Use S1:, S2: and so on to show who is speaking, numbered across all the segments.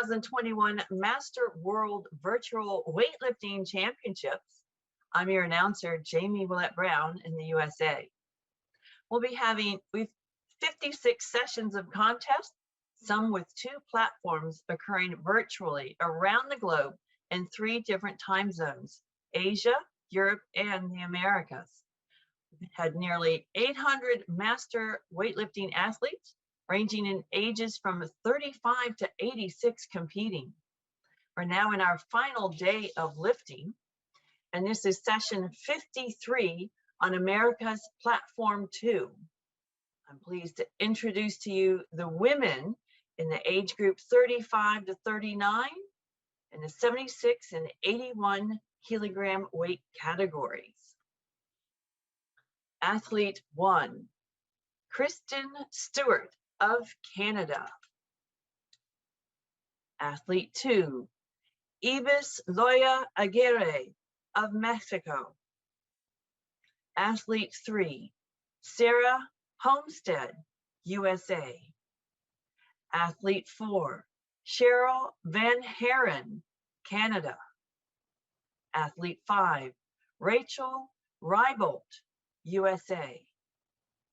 S1: 2021 Master World Virtual Weightlifting Championships. I'm your announcer, Jamie Willett Brown in the USA. We've 56 sessions of contests, some with 2 platforms occurring virtually around the globe in 3 different time zones, Asia, Europe, and the Americas. We've had nearly 800 master weightlifting athletes ranging in ages from 35 to 86 competing. We're now in our final day of lifting, and this is session 53 on America's Platform 2. I'm pleased to introduce to you the women in the age group 35 to 39 and the 76 and 81 kilogram weight categories. Athlete 1, Kristen Stewart of Canada. Athlete 2, Ibis Loya Aguirre of Mexico. Athlete 3, Sarah Homestead, USA. Athlete 4, Cheryl Van Haren, Canada. Athlete 5, Rachel Reibold, USA.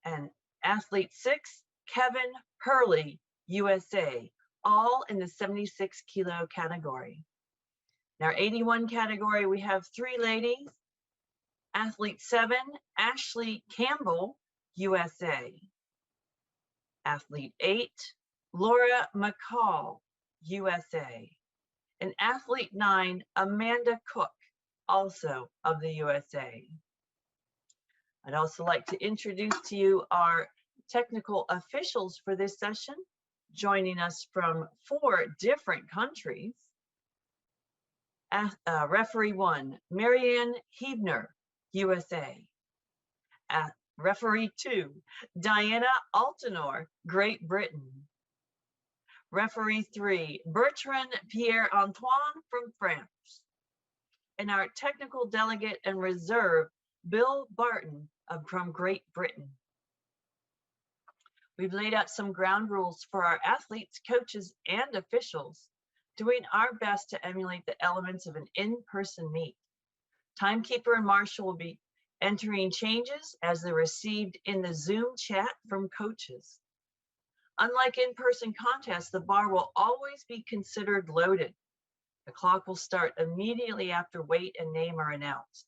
S1: And athlete 6, Kevin Hurley, USA, all in the 76 kilo category. In our 81 category, we have 3 ladies. Athlete 7, Ashley Campbell, USA. Athlete 8, Laura McCall, USA. And athlete 9, Amanda Cook, also of the USA. I'd also like to introduce to you our technical officials for this session, joining us from 4 different countries. Referee 1, Marianne Hebner, USA. Referee 2, Diana Altenor, Great Britain. Referee 3, Bertrand Pierre-Antoine from France. And our technical delegate and reserve, Bill Barton from Great Britain. We've laid out some ground rules for our athletes, coaches, and officials, doing our best to emulate the elements of an in-person meet. Timekeeper and Marshall will be entering changes as they're received in the Zoom chat from coaches. Unlike in-person contests, the bar will always be considered loaded. The clock will start immediately after weight and name are announced.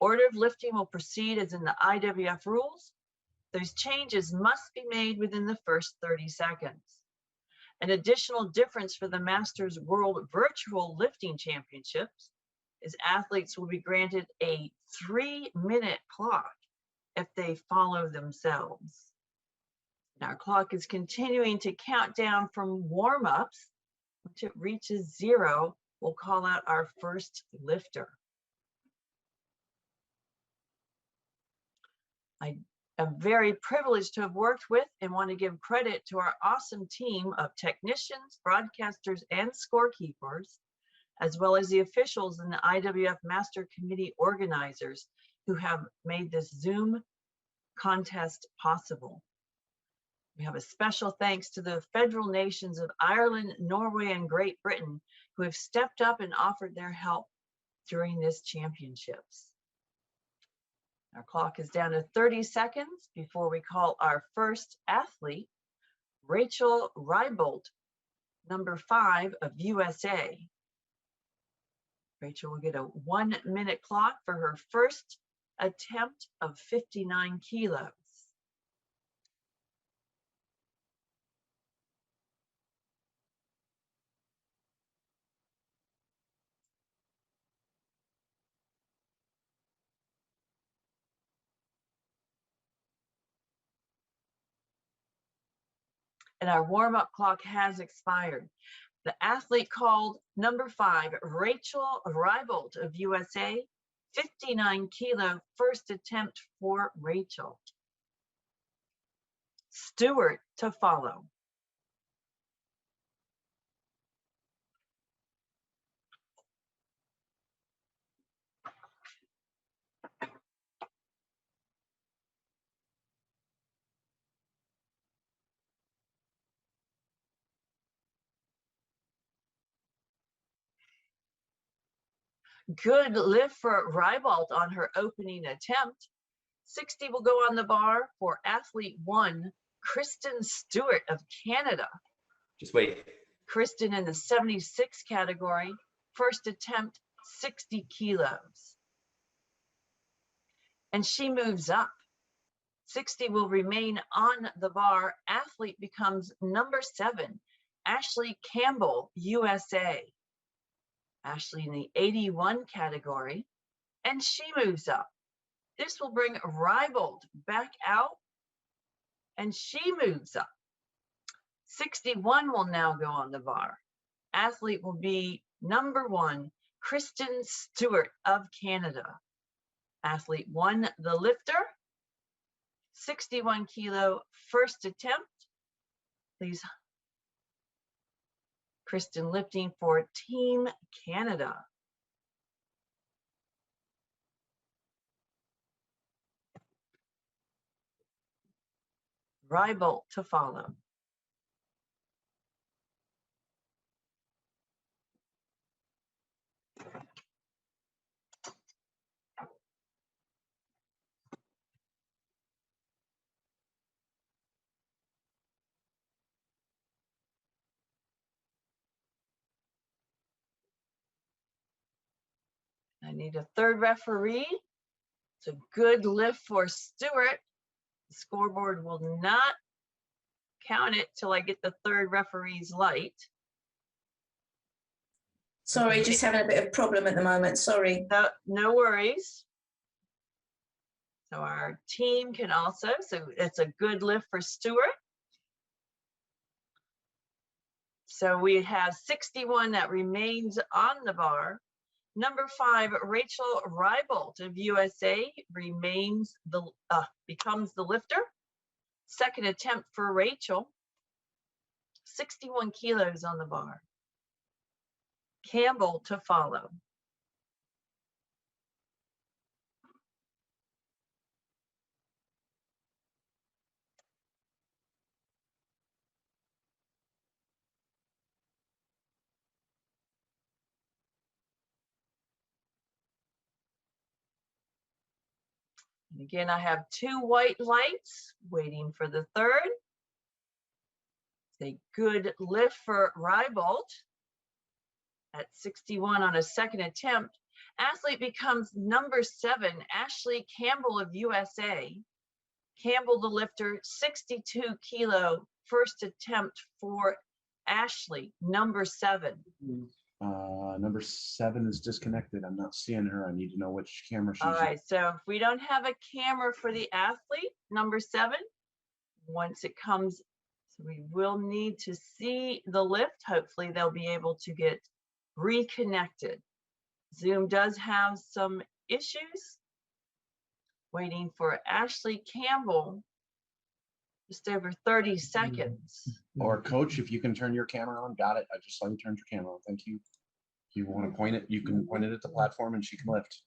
S1: Order of lifting will proceed as in the IWF rules. Those changes must be made within the first 30 seconds. An additional difference for the Masters World Virtual Lifting Championships is athletes will be granted a 3-minute clock if they follow themselves. And our clock is continuing to count down from warm-ups. Once it reaches 0, we'll call out our first lifter. I am very privileged to have worked with and want to give credit to our awesome team of technicians, broadcasters, and scorekeepers, as well as the officials and the IWF Master Committee organizers who have made this Zoom contest possible. We have a special thanks to the federal nations of Ireland, Norway, and Great Britain who have stepped up and offered their help during this championships. Our clock is down to 30 seconds before we call our first athlete, Rachel Reibold, number 5 of USA. Rachel will get a 1-minute clock for her first attempt of 59 kilos. And our warm-up clock has expired. The athlete called number 5, Rachel Reibold of USA, 59 kilo, first attempt for Rachel. Stewart to follow. Good lift for Rybald on her opening attempt. 60 will go on the bar for athlete 1, Kristen Stewart of Canada.
S2: Just wait.
S1: Kristen in the 76 category, first attempt, 60 kilos. And she moves up. 60 will remain on the bar. Athlete becomes number 7, Ashley Campbell, USA. Ashley in the 81 category, and she moves up. This will bring Rybald back out, and she moves up. 61 will now go on the bar. Athlete will be number 1, Kristen Stewart of Canada. Athlete 1, the lifter, 61 kilo, first attempt. Please, Kristen lifting for Team Canada. Rybald to follow. I need a third referee. It's a good lift for Stewart. The scoreboard will not count it till I get the third referee's light.
S3: Sorry, just having a bit of problem at the moment. Sorry.
S1: No worries. So our team can also, so it's a good lift for Stewart. So we have 61 that remains on the bar. Number 5, Rachel Rybald of USA becomes the lifter. Second attempt for Rachel. 61 kilos on the bar. Campbell to follow. And again, I have 2 white lights waiting for the third. It's a good lift for Rybald at 61 on a second attempt. Athlete becomes number 7, Ashley Campbell of USA. Campbell the lifter, 62 kilo, first attempt for Ashley, number 7.
S4: Number 7 is disconnected. I'm not seeing her. I need to know which camera she's
S1: All right, so if we don't have a camera for the athlete, number 7, once it comes, so we will need to see the lift. Hopefully they'll be able to get reconnected. Zoom does have some issues. Waiting for Ashley Campbell, just over 30 seconds.
S4: Or coach, if you can turn your camera on. Got it. I just saw you turned your camera on. Thank you. If you want to point it, you can point it at the platform and she can lift.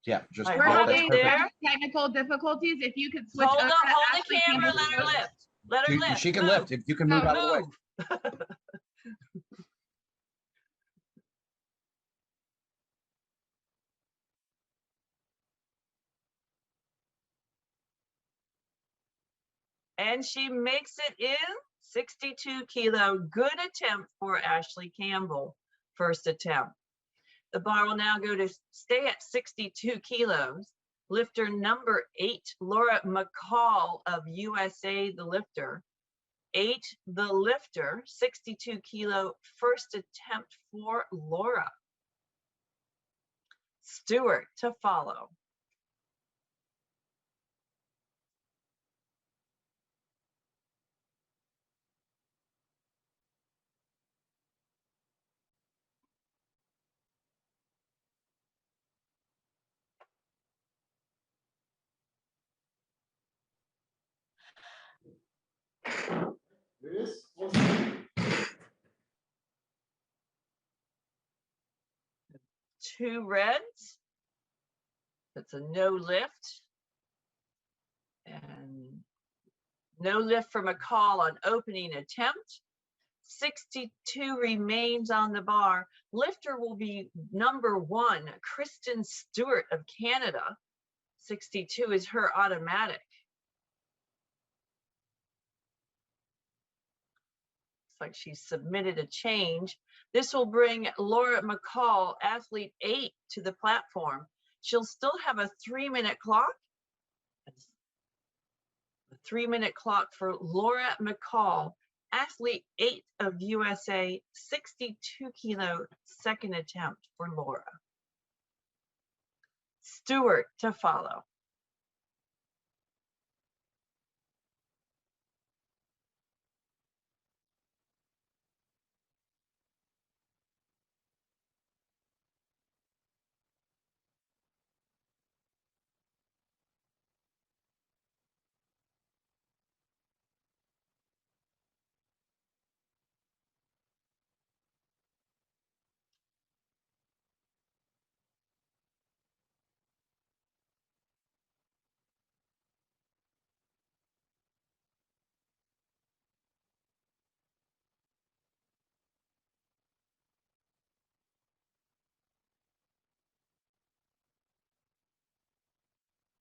S4: Yeah, just
S1: All
S5: We're
S1: right, hold
S5: having
S1: it there.
S5: technical difficulties. If you could switch
S1: Hold
S5: up
S1: on,
S5: to
S1: hold the
S5: Ashley
S1: camera,
S5: Campbell's
S1: let her
S5: voice.
S1: lift. Let her lift.
S4: She can
S1: Move.
S4: lift. If you can move out of the way.
S1: And she makes it in, 62 kilo. Good attempt for Ashley Campbell, first attempt. The bar will now go to stay at 62 kilos. Lifter number 8, Laura McCall of USA, the lifter. 8, the lifter, 62 kilo, first attempt for Laura. Stewart to follow. Two reds. That's a no lift. And no lift for McCall on opening attempt. 62 remains on the bar. Lifter will be number 1, Kristen Stewart of Canada. 62 is her automatic. Looks like she submitted a change. This will bring Laura McCall, athlete 8, to the platform. She'll still have a 3-minute clock. A 3-minute clock for Laura McCall, athlete 8 of USA, 62 kilo, second attempt for Laura. Stewart to follow.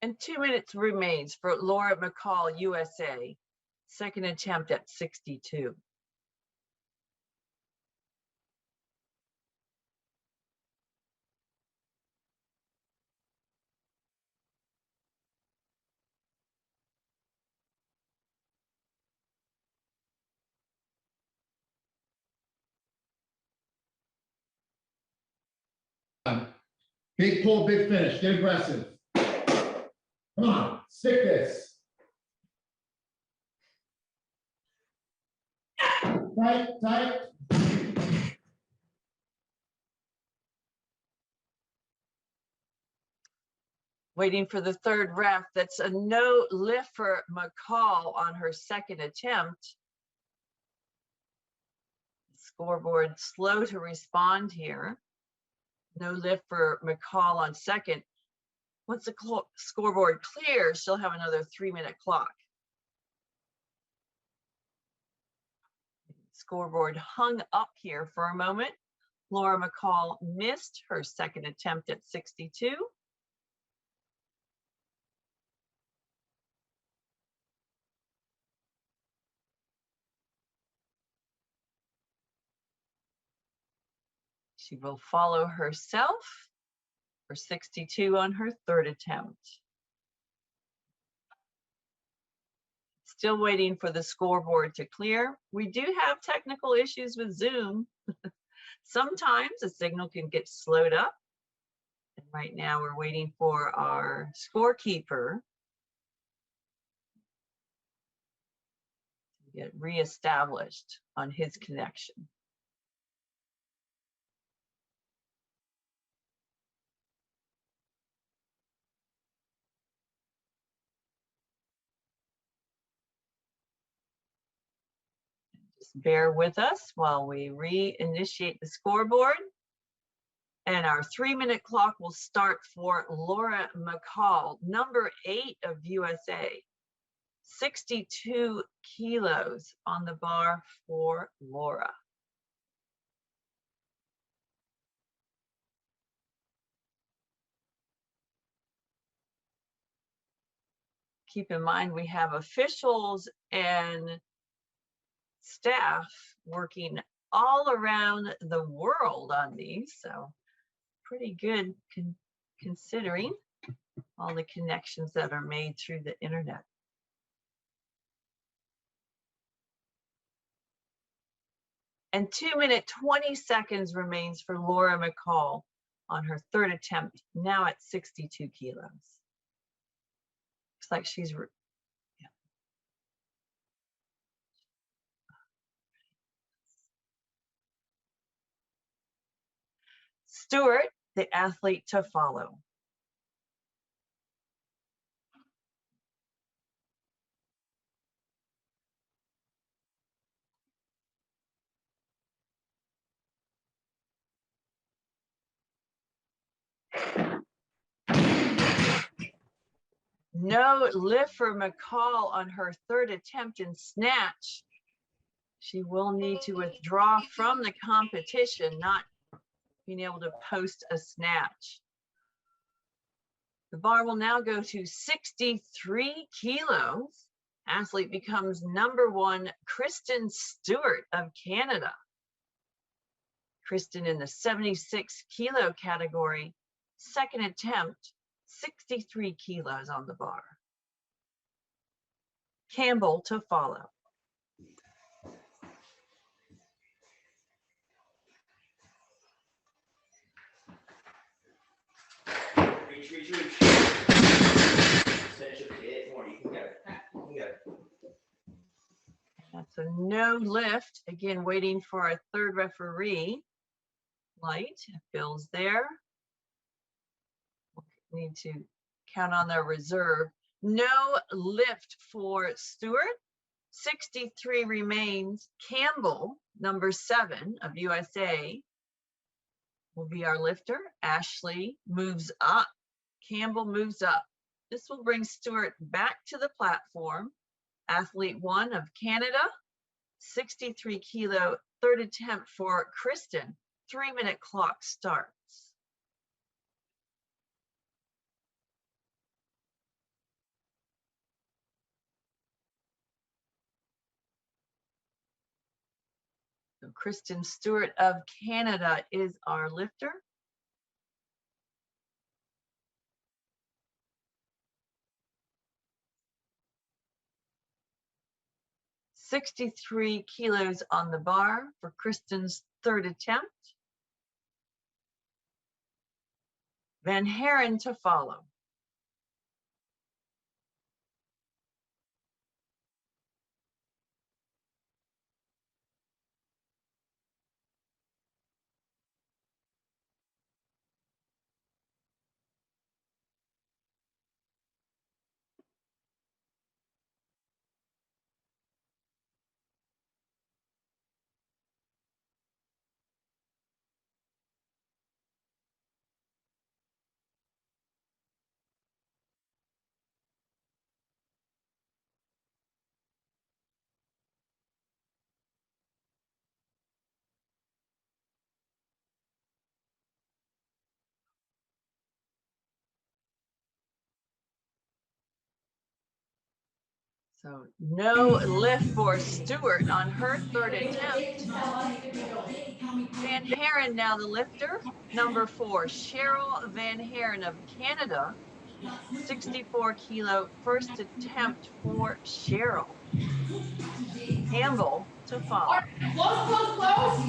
S1: And 2 minutes remains for Laura McCall, USA, second attempt at 62.
S2: Big pull, big finish. Get aggressive. Come on, stick this. Tight, tight.
S1: Waiting for the third ref. That's a no lift for McCall on her second attempt. Scoreboard slow to respond here. No lift for McCall on second. Once the scoreboard clears, she'll have another 3-minute clock. Scoreboard hung up here for a moment. Laura McCall missed her second attempt at 62. She will follow herself for 62 on her third attempt. Still waiting for the scoreboard to clear. We do have technical issues with Zoom. Sometimes the signal can get slowed up. And right now we're waiting for our scorekeeper to get reestablished on his connection. Just bear with us while we reinitiate the scoreboard. And our 3-minute clock will start for Laura McCall, number 8 of USA. 62 kilos on the bar for Laura. Keep in mind, we have officials and staff working all around the world on these, so pretty good considering all the connections that are made through the internet. And 2 minutes, 20 seconds remains for Laura McCall on her third attempt, now at 62 kilos. Looks like she's, yeah. Stewart, the athlete to follow. No lift for McCall on her third attempt in snatch. She will need to withdraw from the competition, not being able to post a snatch. The bar will now go to 63 kilos. Athlete becomes #1, Kristen Stewart of Canada. Kristen in the 76 kilo category, second attempt, 63 kilos on the bar. Campbell to follow.
S6: Reach, reach, reach. Finish it more. You can go. You can go.
S1: That's a no lift. Again, waiting for our third referee. Light, Bill's there. We need to count on their reserve. No lift for Stewart. 63 remains. Campbell, #7 of USA, will be our lifter. Ashley moves up. Campbell moves up. This will bring Stewart back to the platform. Athlete 1 of Canada, 63 kilo, third attempt for Kristen. 3-minute clock starts. So Kristen Stewart of Canada is our lifter. $63 kilos on the bar for Kristen's third attempt. Van Haren to follow. So no lift for Stewart on her third attempt. Van Haren now the lifter. #4, Cheryl Van Haren of Canada. 64 kilo, first attempt for Cheryl. Campbell to follow.
S7: Close, close, close.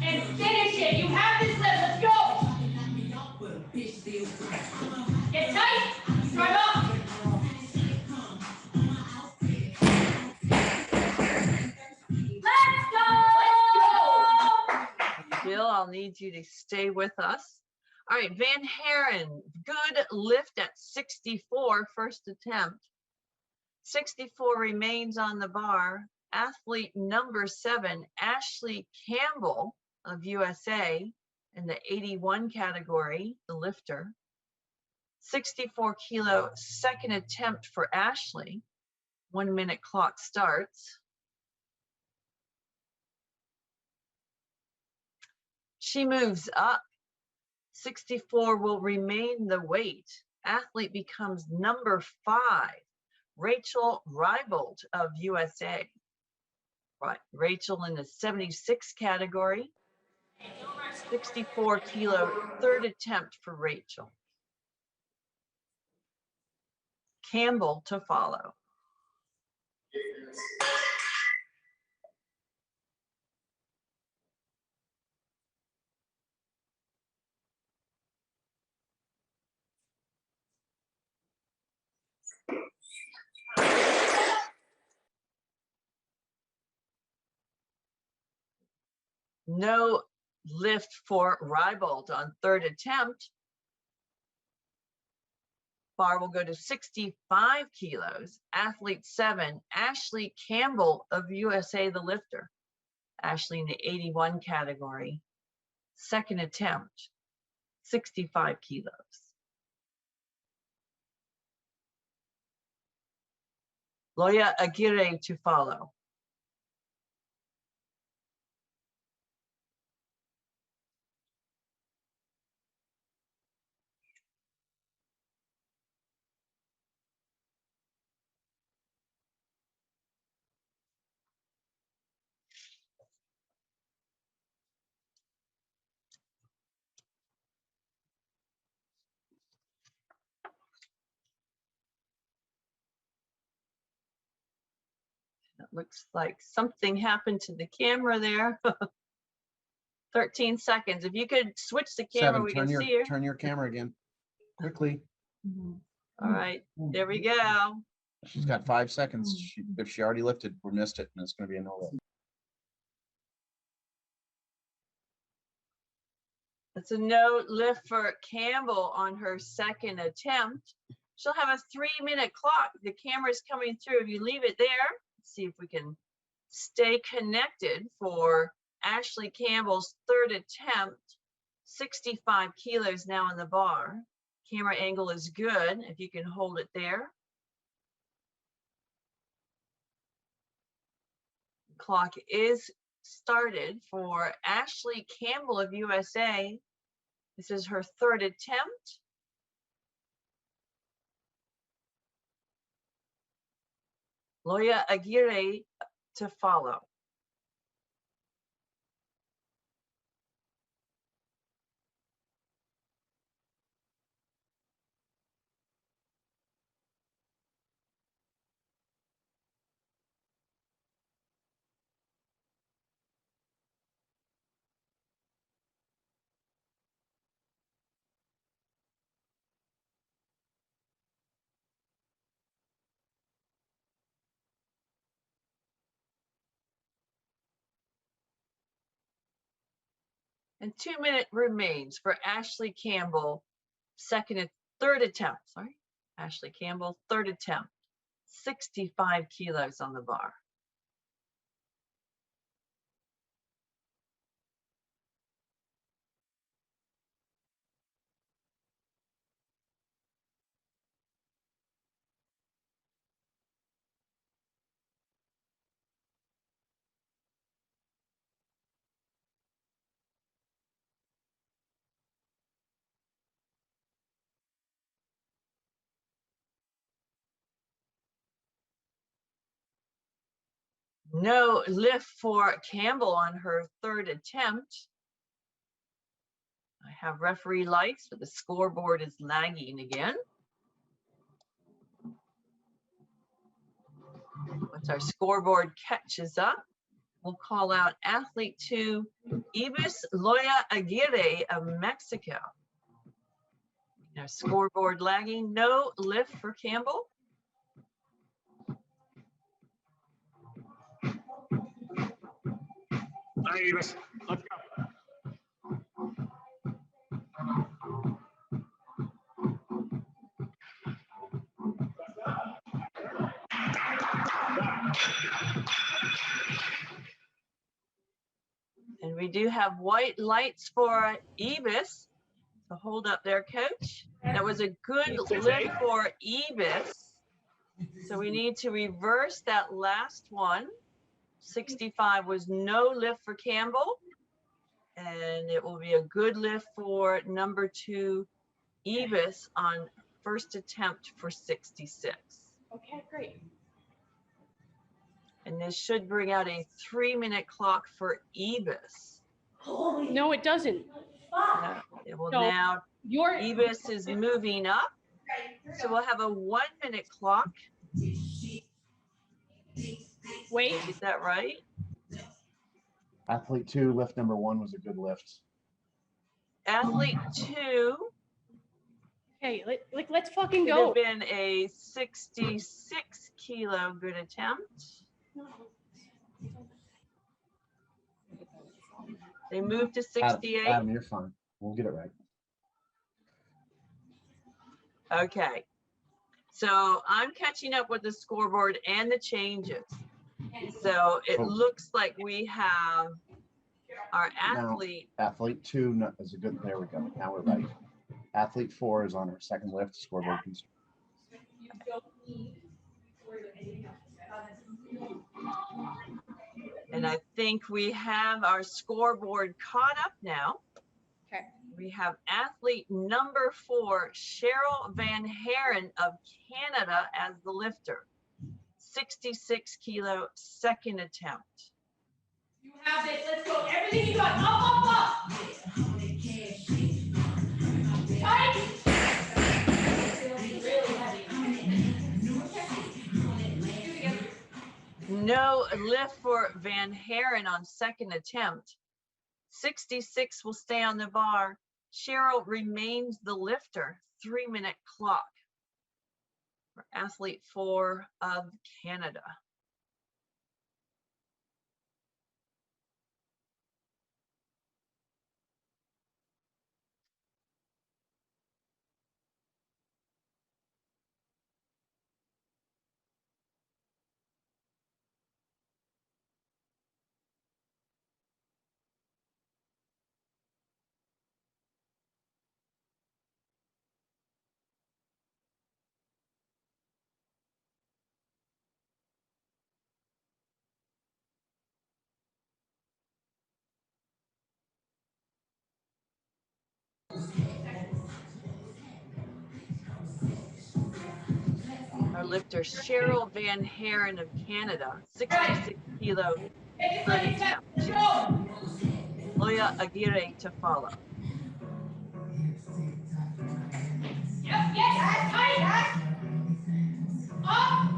S7: And finish it. You have this lift. Let's go. Get tight. Drive up. Let's go.
S1: Bill, I'll need you to stay with us. All right, Van Haren, good lift at 64, first attempt. 64 remains on the bar. Athlete #7, Ashley Campbell of USA in the 81 category, the lifter. 64 kilo, second attempt for Ashley. 1-minute clock starts. She moves up. 64 will remain the weight. Athlete becomes #5, Rachel Reibold of USA. Right, Rachel in the 76 category. 64 kilo, third attempt for Rachel. Campbell to follow. No lift for Reibold on third attempt. Bar will go to 65 kilos. Athlete 7, Ashley Campbell of USA, the lifter. Ashley in the 81 category. Second attempt, 65 kilos. Loya Aguirre to follow. Looks like something happened to the camera there. 13 seconds. If you could switch the camera,
S4: 7,
S1: we can see her.
S4: turn your camera again, quickly.
S1: All right, there we go.
S4: She's got 5 seconds. If she already lifted, we missed it, and it's gonna be a no lift.
S1: It's a no lift for Campbell on her second attempt. She'll have a 3-minute clock. The camera's coming through. If you leave it there, let's see if we can stay connected for Ashley Campbell's third attempt. 65 kilos now on the bar. Camera angle is good if you can hold it there. Clock is started for Ashley Campbell of USA. This is her third attempt. Loya Aguirre to follow. And 2 minutes remains for Ashley Campbell, third attempt, sorry. Ashley Campbell, third attempt, 65 kilos on the bar. No lift for Campbell on her third attempt. I have referee lights, but the scoreboard is lagging again. Once our scoreboard catches up, we'll call out athlete 2, Ibis Loya Aguirre of Mexico. Our scoreboard lagging, no lift for Campbell.
S8: All right, Ibis, let's go.
S1: And we do have white lights for Ibis. So hold up there, coach. That was a good lift for Ibis. So we need to reverse that last one. 65 was no lift for Campbell. And it will be a good lift for number 2, Ibis, on first attempt for 66.
S7: Okay, great.
S1: And this should bring out a 3-minute clock for Ibis.
S7: No, it doesn't.
S1: It will
S7: No.
S1: now,
S7: Your
S1: Ibis is moving up. So we'll have a 1-minute clock.
S7: wait.
S1: Did I get that right?
S4: Athlete 2, lift number 1 was a good lift.
S1: Athlete 2
S7: Okay, let's fucking
S1: could
S7: go.
S1: have been a 66 kilo good attempt. They moved to 68.
S4: Adam, you're fine. We'll get it right.
S1: Okay. So I'm catching up with the scoreboard and the changes. So it looks like we have our athlete.
S4: Athlete 2 is a good, there we go. Now we're right. Athlete 4 is on her second lift. Scoreboard can start.
S1: And I think we have our scoreboard caught up now.
S7: Okay.
S1: We have athlete number 4, Cheryl Van Haren of Canada as the lifter. 66 kilo second attempt.
S7: You have this. Let's go. Everything you got. Up. Tight.
S1: No lift for Van Haren on second attempt. 66 will stay on the bar. Cheryl remains the lifter. 3-minute clock for athlete 4 of Canada. Our lifter Cheryl Van Haren of Canada, 66 kilo, third attempt. Loya Aguirre to follow.
S7: Yep, yes, tight, guys. Up.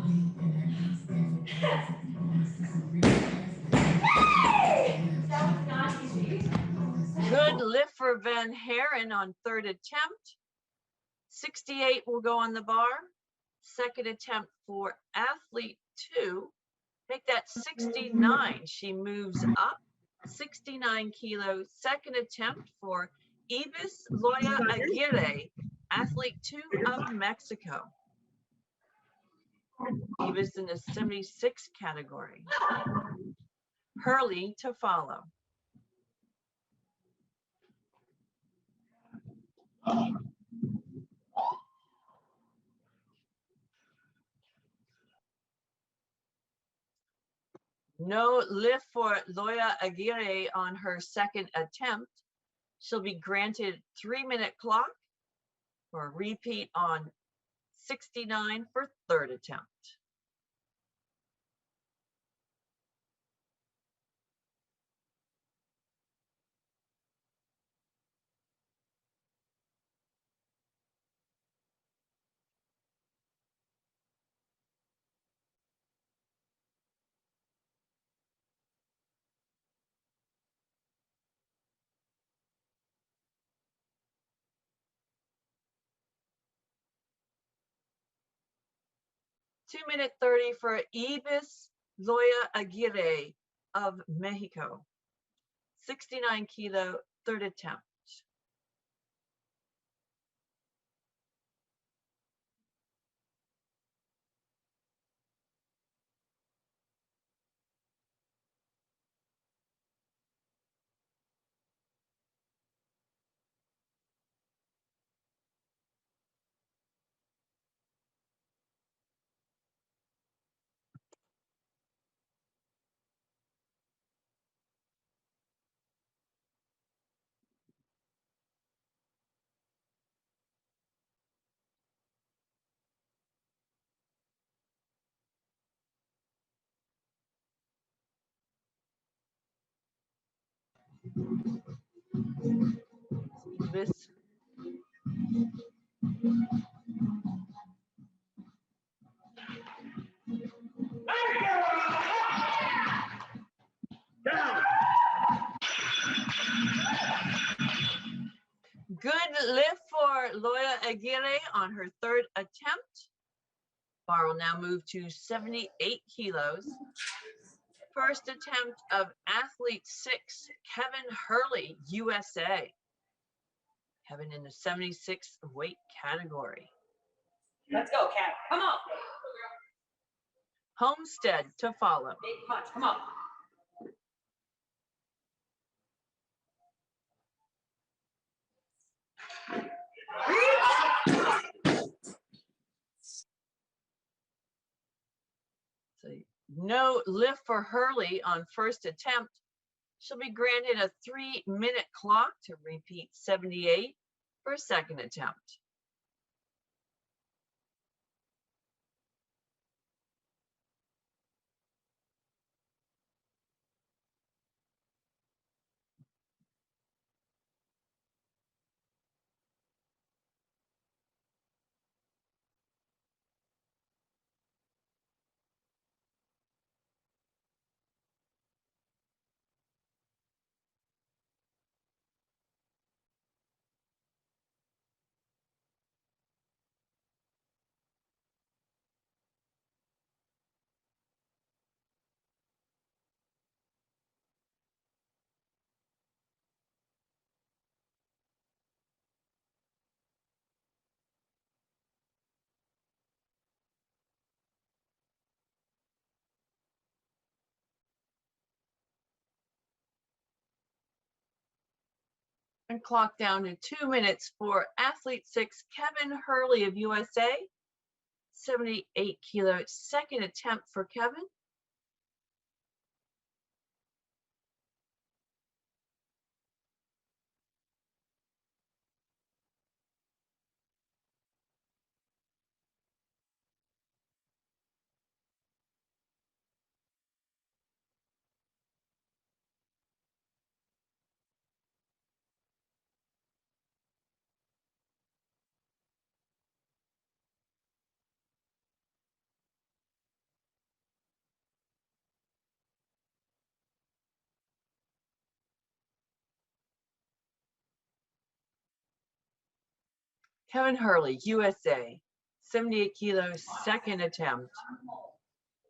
S7: That was not easy.
S1: Good lift for Van Haren on third attempt. 68 will go on the bar. Second attempt for athlete 2. Make that 69. She moves up. 69 kilo. Second attempt for Ibis Loya Aguirre, athlete 2 of Mexico. Ibis in the 76 category. Hurley to follow. No lift for Loya Aguirre on her second attempt. She'll be granted 3-minute clock for a repeat on 69 for third attempt. Two-minute 30 for Ibis Loya Aguirre of Mexico. 69 kilo, third attempt. Ibis.
S8: Down.
S1: Good lift for Loya Aguirre on her third attempt. Bar will now move to 78 kilos. First attempt of athlete 6, Kevin Hurley, USA. Kevin in the 76 weight category.
S7: Let's go, Cat. Come on.
S1: Homestead to follow.
S7: Big punch. Come on.
S1: So no lift for Hurley on first attempt. She'll be granted a 3-minute clock to repeat 78 for second attempt. And clock down to 2 minutes for athlete 6, Kevin Hurley of USA. 78 kilo, second attempt for Kevin. Kevin Hurley, USA, 78 kilos, second attempt.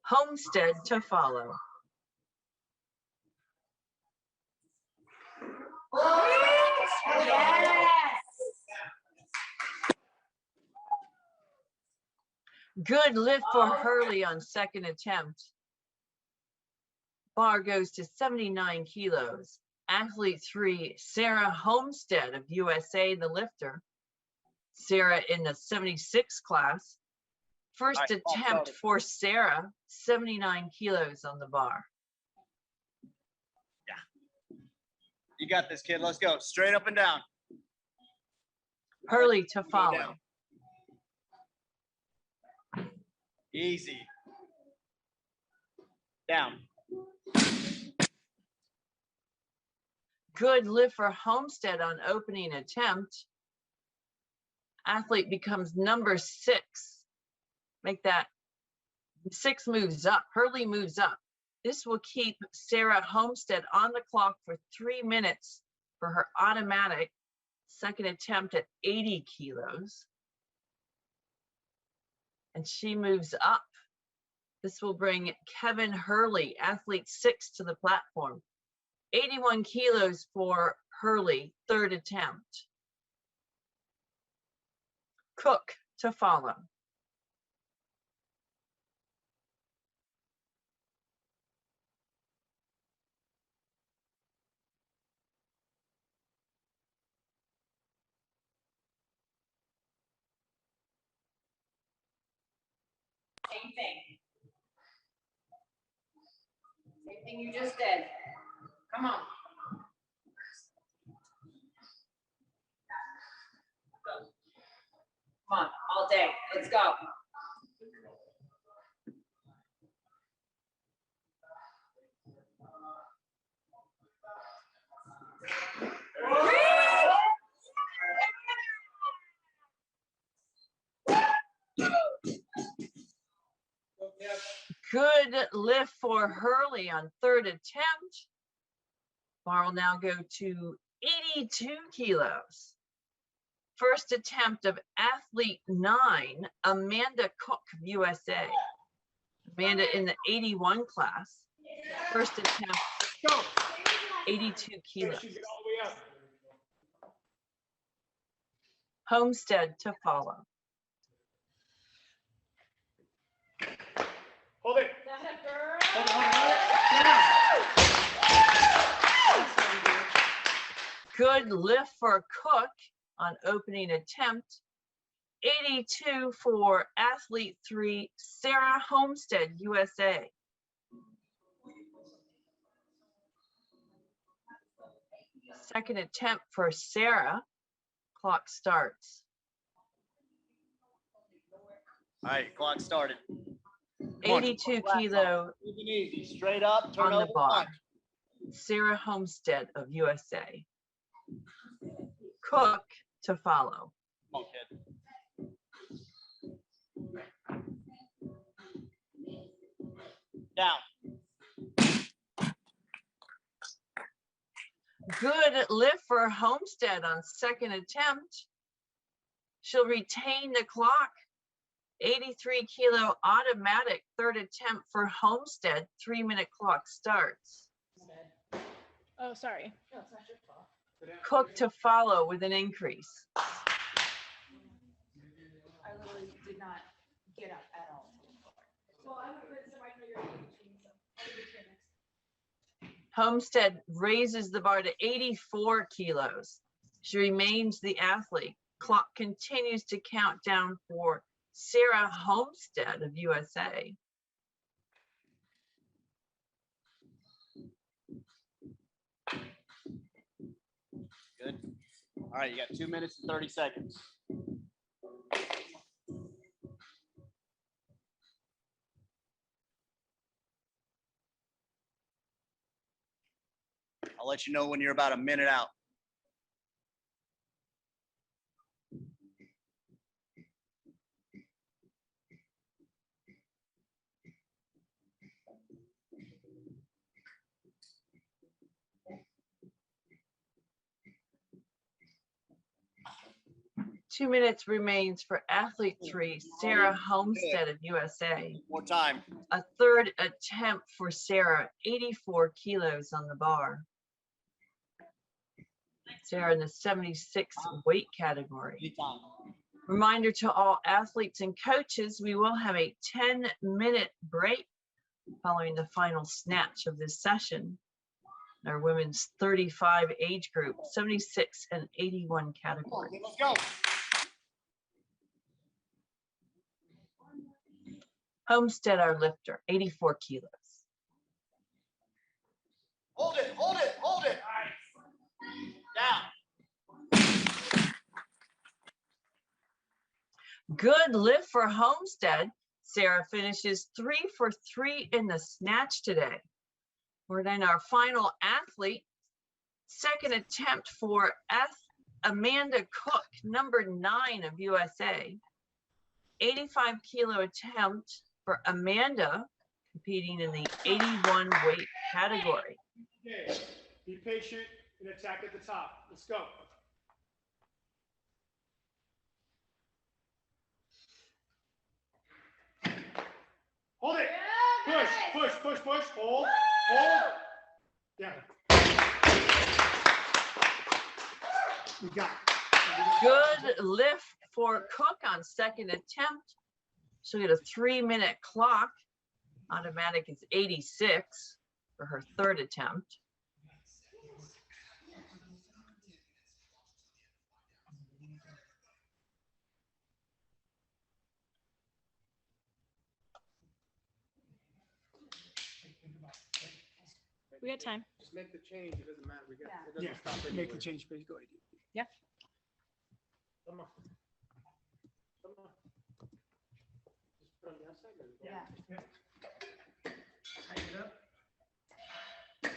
S1: Homestead to follow.
S7: Yes.
S1: Good lift for Hurley on second attempt. Bar goes to 79 kilos. Athlete 3, Sarah Homestead of USA, the lifter. Sarah in the 76 class. First attempt for Sarah, 79 kilos on the bar.
S6: You got this, kid. Let's go. Straight up and down.
S1: Hurley to follow.
S6: Easy. Down.
S1: Good lift for Homestead on opening attempt. Athlete becomes number 6. Make that 6 moves up. Hurley moves up. This will keep Sarah Homestead on the clock for 3 minutes for her automatic second attempt at 80 kilos. And she moves up. This will bring Kevin Hurley, athlete 6, to the platform. 81 kilos for Hurley, third attempt. Cook to follow.
S7: Same thing. Same thing you just did. Come on. Come on, all day. Let's go.
S1: Good lift for Hurley on third attempt. Bar will now go to 82 kilos. First attempt of athlete 9, Amanda Cook of USA. Amanda in the 81 class. First attempt, 82 kilos. Homestead to follow.
S8: Hold it.
S1: Good lift for Cook on opening attempt. 82 for athlete 3, Sarah Homestead, USA. Second attempt for Sarah. Clock starts.
S6: All right, clock started.
S1: 82 kilo
S6: Easy, straight up, turn
S1: on the
S6: over.
S1: bar. Sarah Homestead of USA. Cook to follow.
S6: Come on, kid. Down.
S1: Good lift for Homestead on second attempt. She'll retain the clock. 83 kilo automatic, third attempt for Homestead. 3-minute clock starts.
S5: Oh, sorry.
S7: No, it's not your fault.
S1: Cook to follow with an increase.
S7: I literally did not get up at all. Well, I would have
S1: Homestead raises the bar to 84 kilos. She remains the athlete. Clock continues to count down for Sarah Homestead of USA.
S6: Good. All right, you got 2 minutes and 30 seconds. I'll let you know when you're about a minute out.
S1: Two minutes remains for athlete 3, Sarah Homestead of USA.
S6: More time.
S1: A third attempt for Sarah, 84 kilos on the bar. Sarah in the 76 weight category.
S6: Anytime.
S1: Reminder to all athletes and coaches, we will have a 10-minute break following the final snatch of this session. Our women's 35 age group, 76 and 81 category.
S6: Let's go.
S1: Homestead, our lifter, 84 kilos.
S6: Hold it, hold it, hold it. Down.
S1: Good lift for Homestead. Sarah finishes 3 for 3 in the snatch today. We're then our final athlete. Second attempt for Amanda Cook, number 9 of USA. 85 kilo attempt for Amanda, competing in the 81 weight category.
S8: Okay, be patient and attack at the top. Let's go. Hold it. Push, push, push, push. Hold, hold. Down. You got it.
S1: Good lift for Cook on second attempt. She'll get a 3-minute clock. Automatic is 86 for her third attempt.
S5: We got time.
S9: Just make the change. It doesn't matter. We got. It doesn't
S8: Yeah,
S9: stop
S8: make
S9: anyway.
S8: the change, please. Go ahead.
S5: Yeah.
S8: Come on. Come on. Just put on the outside, or-
S9: Yeah. Tighten it up.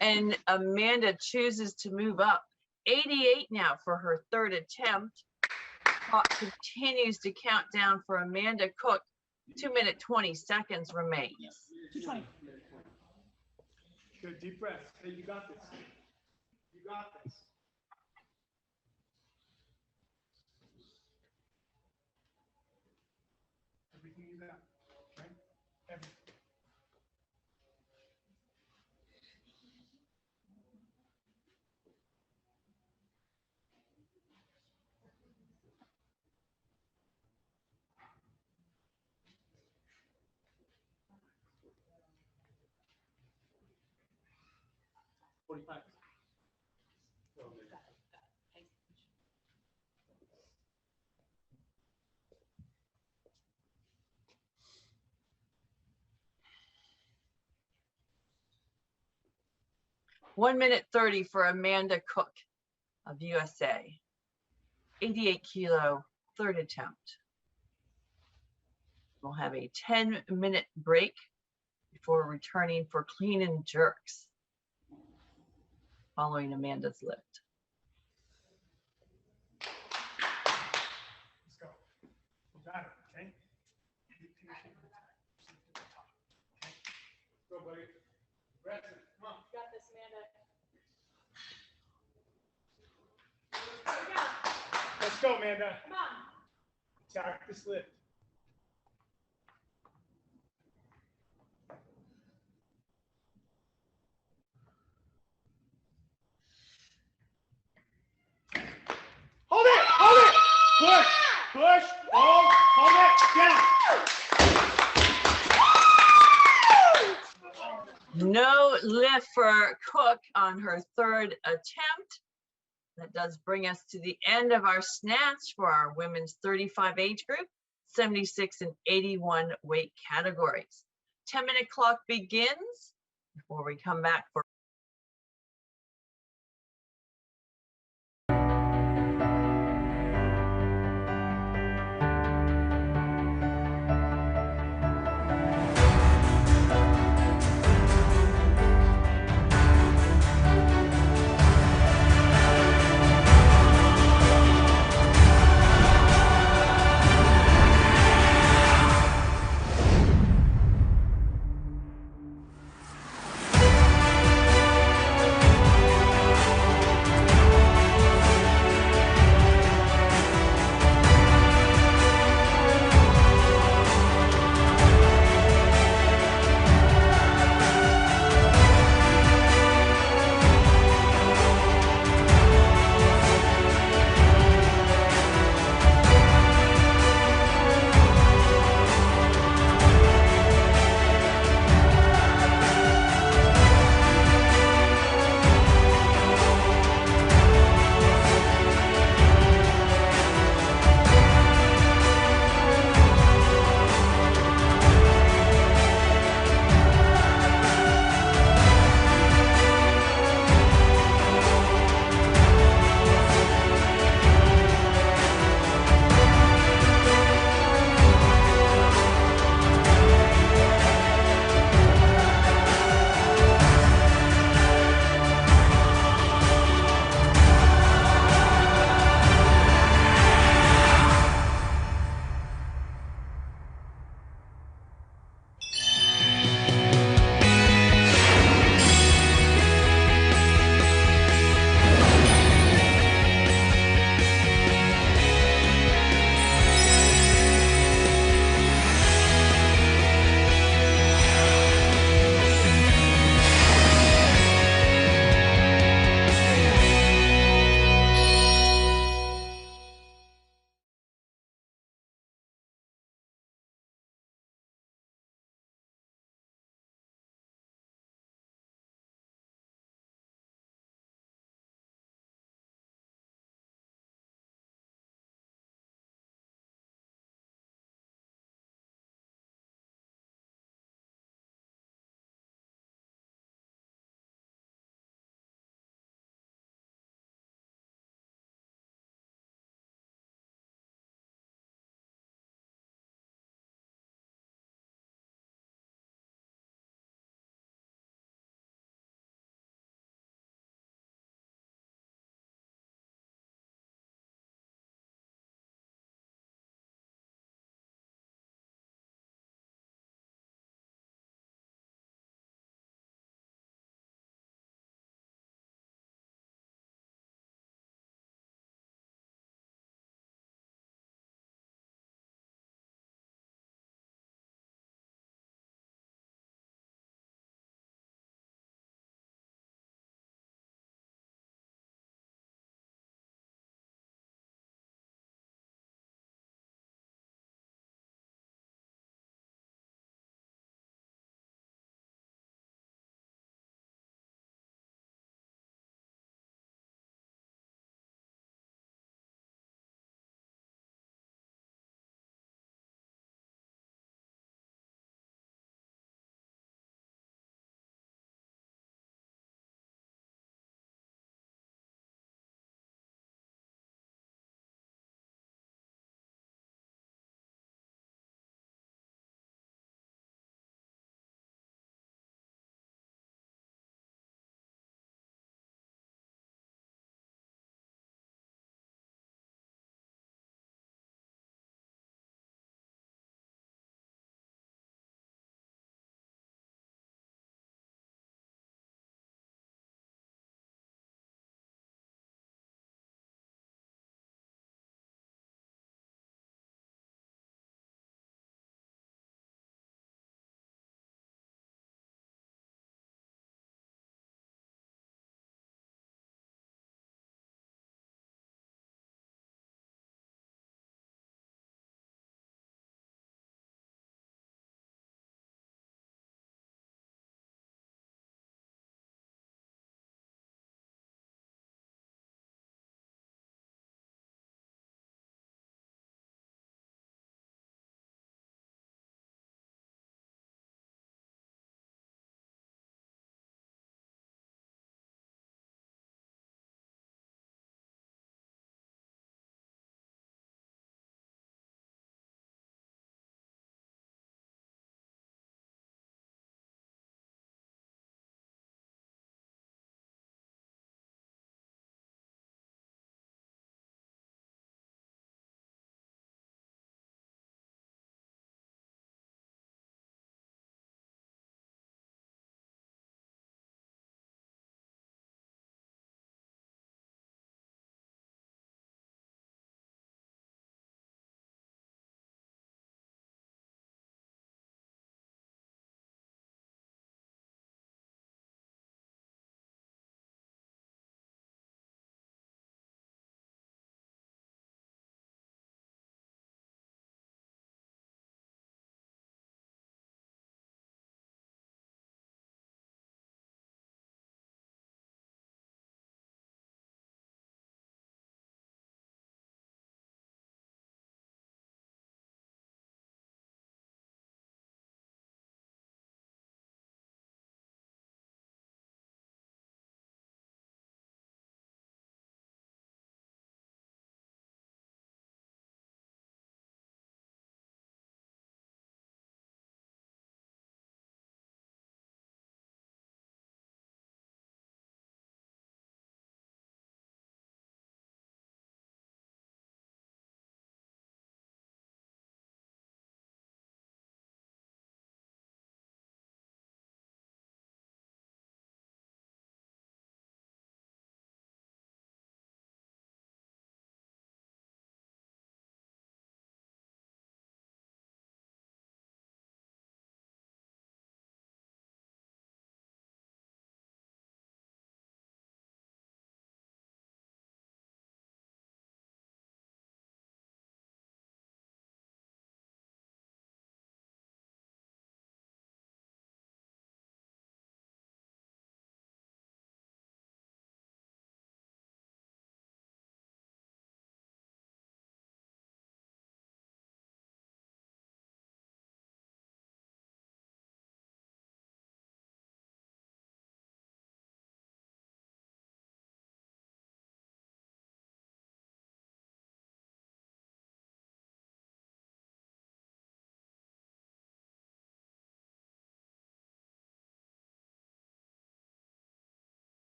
S1: And Amanda chooses to move up. 88 now for her third attempt. Clock continues to count down for Amanda Cook. 2 minutes, 20 seconds remains.
S5: 220.
S8: Good, deep breath. Hey, you got this. You got this. Everything you got, right? Everything.
S1: One minute 30 for Amanda Cook of USA. 88 kilo, third attempt. We'll have a 10-minute break before returning for clean and jerks following Amanda's lift.
S8: Let's go. You got it, okay? Go, buddy. Breath in. Come on.
S5: Got this, Amanda.
S8: Let's go, Amanda.
S5: Come on.
S8: Attack this lift. Hold it! Hold it! Push! Push! Hold it! Down!
S1: No lift for Cook on her third attempt. That does bring us to the end of our snatch for our women's 35 age group, 76 and 81 weight categories. 10-minute clock begins before we come back for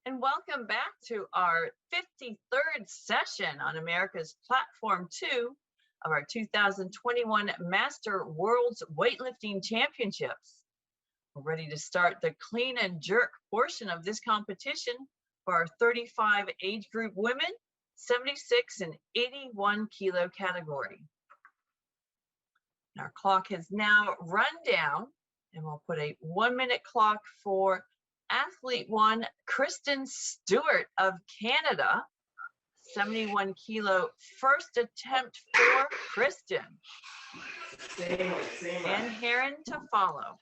S1: And welcome back to our 53rd session on America's Platform 2 of our 2021 Master World's Weightlifting Championships. We're ready to start the clean and jerk portion of this competition for our 35 age group women, 76 and 81 kilo category. Our clock has now run down, and we'll put a 1-minute clock for Athlete 1, Kristen Stewart of Canada, 71 kilo, first attempt for Kristen. And Heron to follow.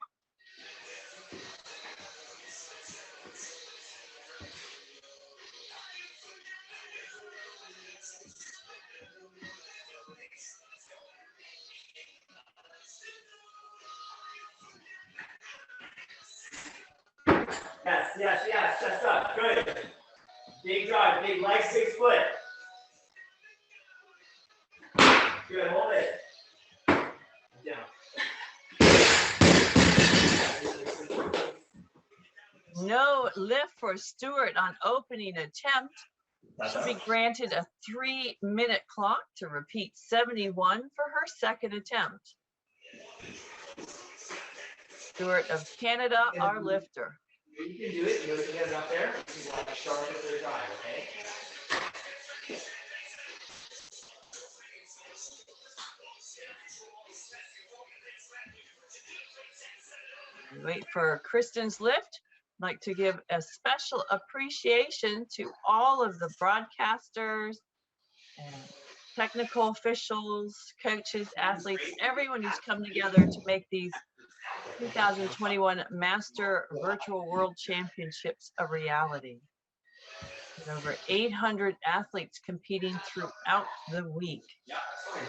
S6: Yes, chest up, good. Big drive, big legs, big split. Good, hold it. Down.
S1: No lift for Stewart on opening attempt. Should be granted a 3-minute clock to repeat 71 for her second attempt. Stewart of Canada, our lifter.
S6: You can do it. You can get it up there. You want to start with the drive, okay?
S1: Wait for Kristen's lift. I'd like to give a special appreciation to all of the broadcasters and technical officials, coaches, athletes, everyone who's come together to make these 2021 Master Virtual World Championships a reality. With over 800 athletes competing throughout the week.
S6: Yeah, fine.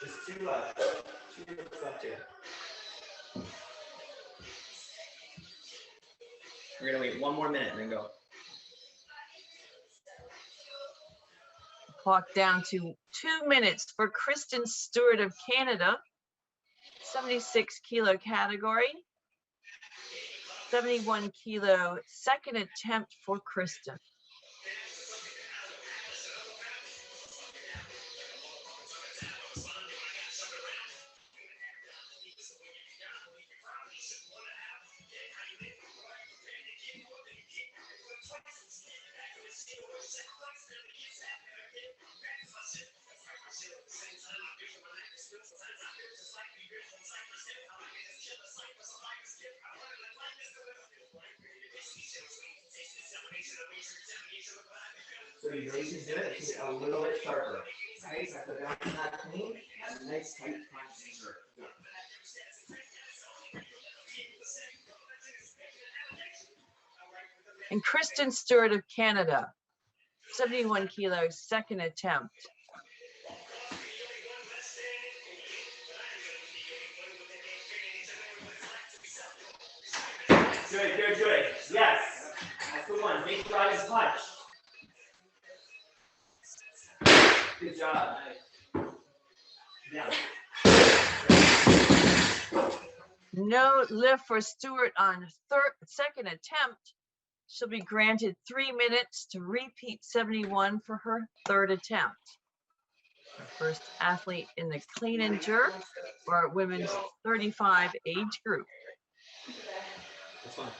S6: Just two left up to. We're gonna wait 1 more minute and then go.
S1: Clock down to 2 minutes for Kristen Stewart of Canada, 76 kilo category, 71 kilo, second attempt for Kristen.
S6: So you really can do it, just a little bit sharper. Right? So that's not clean. Nice tight contact.
S1: And Kristen Stewart of Canada, 71 kilos, second attempt.
S6: Good, good, good. Yes. That's the one. Big drive and punch. Good job. Down.
S1: No lift for Stewart on second attempt. She'll be granted 3 minutes to repeat 71 for her third attempt. Our first athlete in the clean and jerk for our women's 35 age group.
S6: That's fine.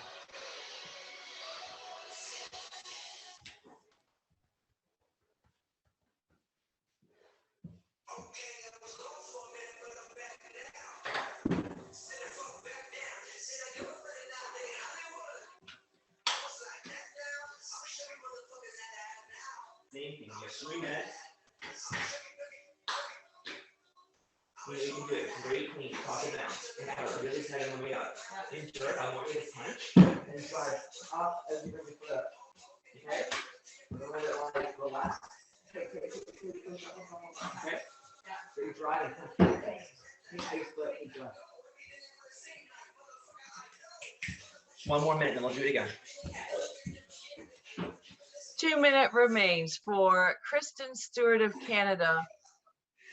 S6: Same thing. You have 3 minutes. You can do it very clean. Talk it down. And have it really tight on the way up. In jerk, I want you to punch and drive up as you bring your foot up. Okay? A little bit like relax. Okay. So you drive and punch. Take your foot and drive. 1 more minute, then we'll do it again.
S1: 2 minute remains for Kristen Stewart of Canada,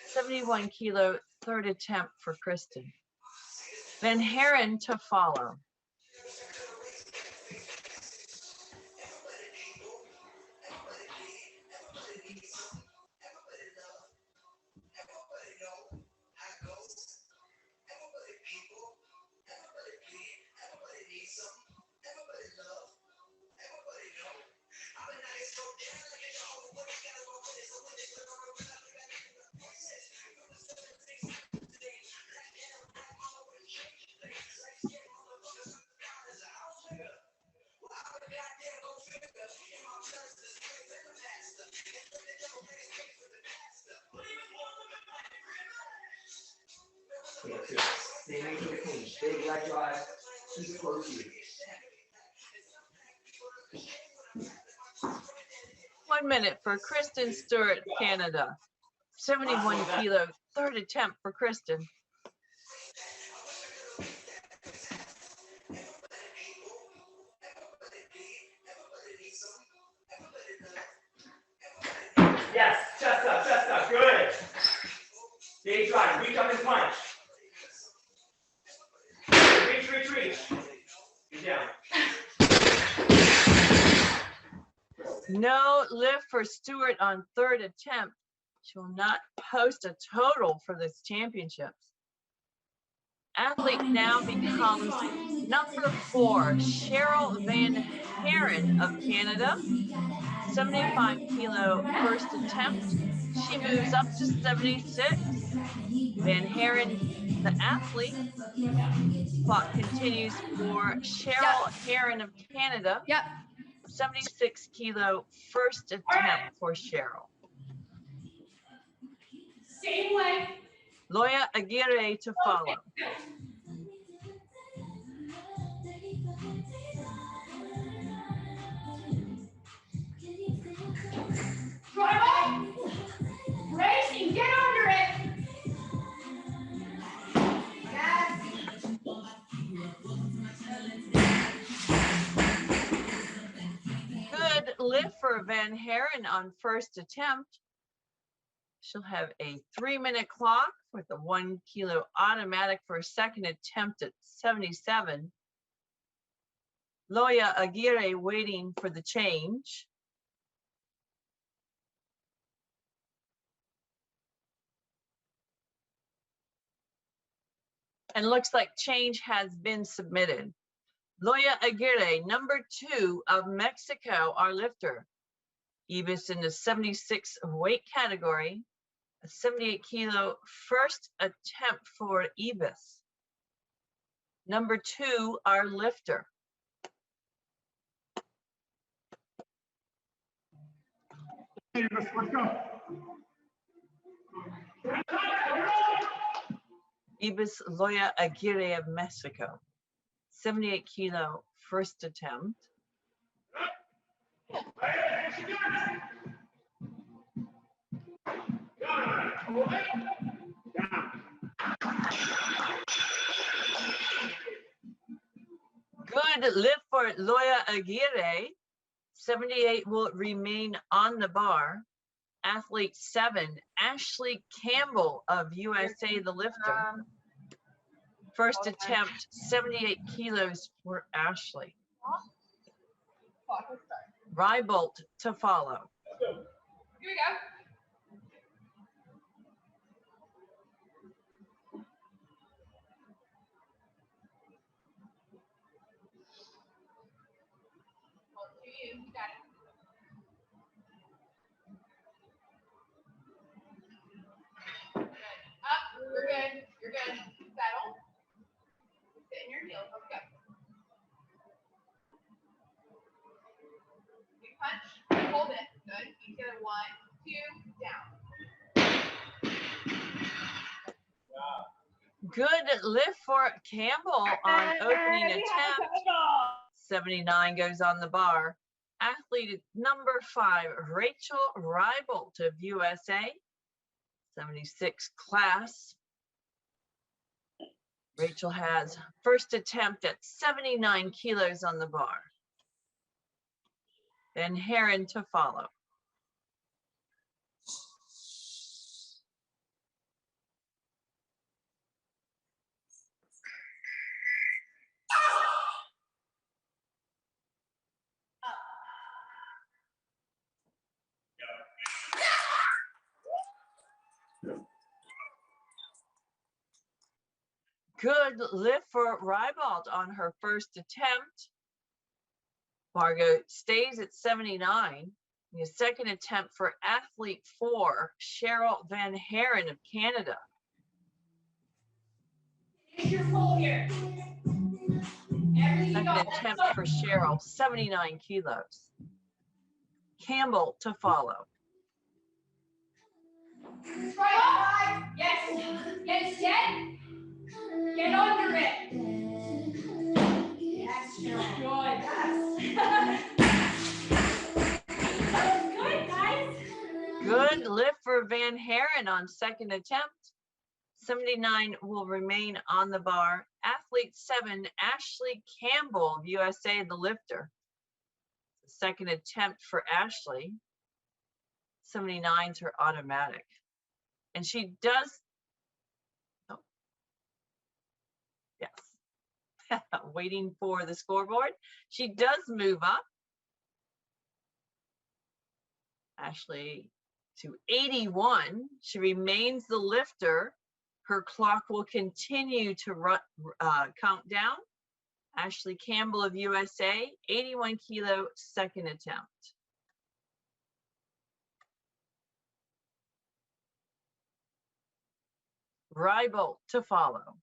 S1: 71 kilo, third attempt for Kristen. Then Heron to follow.
S6: Yeah, good. Stay nice and clean. Big leg drive. Super close to you.
S1: 1 minute for Kristen Stewart, Canada. 71 kilo, third attempt for Kristen.
S6: Yes, chest up, good. Big drive, reach up and punch. Reach. Get down.
S1: No lift for Stewart on third attempt. She will not post a total for this championships. Athlete now becomes number 4, Cheryl Van Haren of Canada. 75 kilo first attempt. She moves up to 76. Van Haren, the athlete. Clock continues for Cheryl Haren of Canada.
S7: Yep.
S1: 76 kilo first attempt for Cheryl.
S7: Same way.
S1: Loya Aguirre to follow.
S7: Drive up. Brace and get under it. Yes.
S1: Good lift for Van Haren on first attempt. She'll have a 3-minute clock with a 1 kilo automatic for a second attempt at 77. Loya Aguirre waiting for the change. And looks like change has been submitted. Loya Aguirre, number 2 of Mexico, our lifter. Ibis in the 76 weight category. A 78 kilo first attempt for Ibis. Number 2, our lifter.
S8: Let's go.
S1: Ibis Loya Aguirre of Mexico. 78 kilo first attempt. Good lift for Loya Aguirre. 78 will remain on the bar. Athlete 7, Ashley Campbell of USA, the lifter. First attempt, 78 kilos for Ashley. Rybolt to follow.
S7: Here we go. You got it. Good. Up. You're good. You're good. Settle. Sit in your heels. Let's go. Big punch. Hold it. Good. Keep together. 1, 2, down.
S1: Good lift for Campbell on opening attempt. 79 goes on the bar. Athlete number 5, Rachel Rybolt of USA. 76 class. Rachel has first attempt at 79 kilos on the bar. Van Haren to follow. Good lift for Rybolt on her first attempt. Margot stays at 79. The second attempt for athlete 4, Cheryl Van Haren of Canada.
S7: It's your full here. Everything
S1: Second
S7: goes.
S1: attempt for Cheryl, 79 kilos. Campbell to follow.
S7: Right. Yes. Get set. Get under it. Yes, good. Yes. That was good, guys.
S1: Good lift for Van Haren on second attempt. 79 will remain on the bar. Athlete 7, Ashley Campbell of USA, the lifter. Second attempt for Ashley. 79's her automatic. And she does, oh, yes, waiting for the scoreboard. She does move up. Ashley to 81. She remains the lifter. Her clock will continue to count down. Ashley Campbell of USA, 81 kilo, second attempt. Rybolt to follow.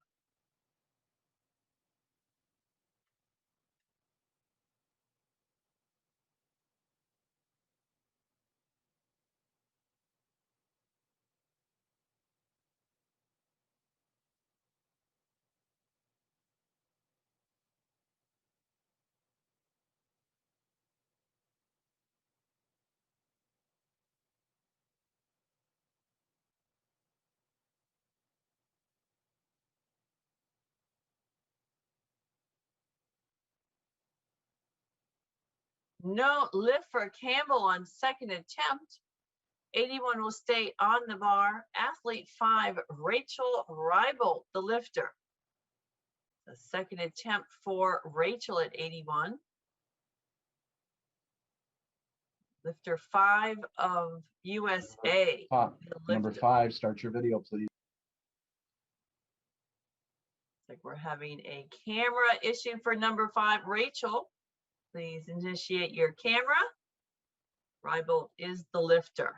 S1: No lift for Campbell on second attempt. 81 will stay on the bar. Athlete 5, Rachel Rybolt, the lifter. The second attempt for Rachel at 81. Lifter 5 of USA.
S4: Number 5, start your video, please.
S1: Like we're having a camera issue for number 5, Rachel. Please initiate your camera. Rybolt is the lifter.